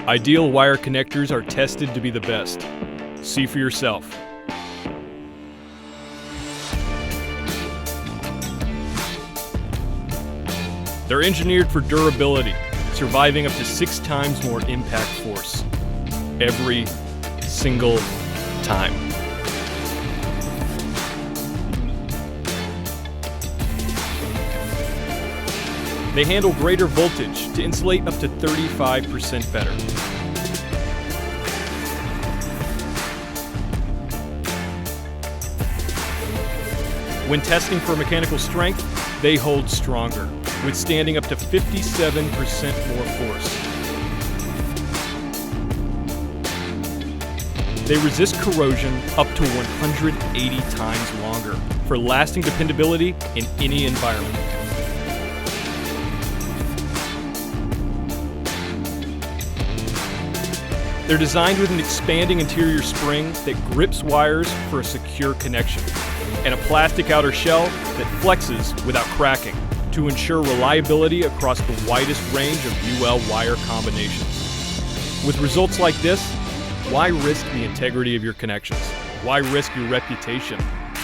Ideal wire connectors are tested to be the best. See for yourself. They're engineered for durability, surviving up to 6 times more impact force. Every single time. They handle greater voltage to insulate up to 35% better. When testing for mechanical strength, they hold stronger, withstanding up to 57% more force. They resist corrosion up to 180 times longer for lasting dependability in any environment. They're designed with an expanding interior spring that grips wires for a secure connection, and a plastic outer shell that flexes without cracking to ensure reliability across the widest range of UL wire combinations. With results like this, why risk the integrity of your connections? Why risk your reputation?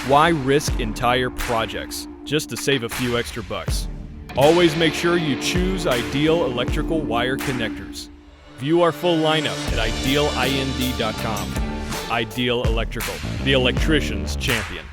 Why risk entire projects just to save a few extra bucks? Always make sure you choose Ideal Electrical Wire Connectors. View our full lineup at idealind.com. Ideal Electrical, the electrician's champion.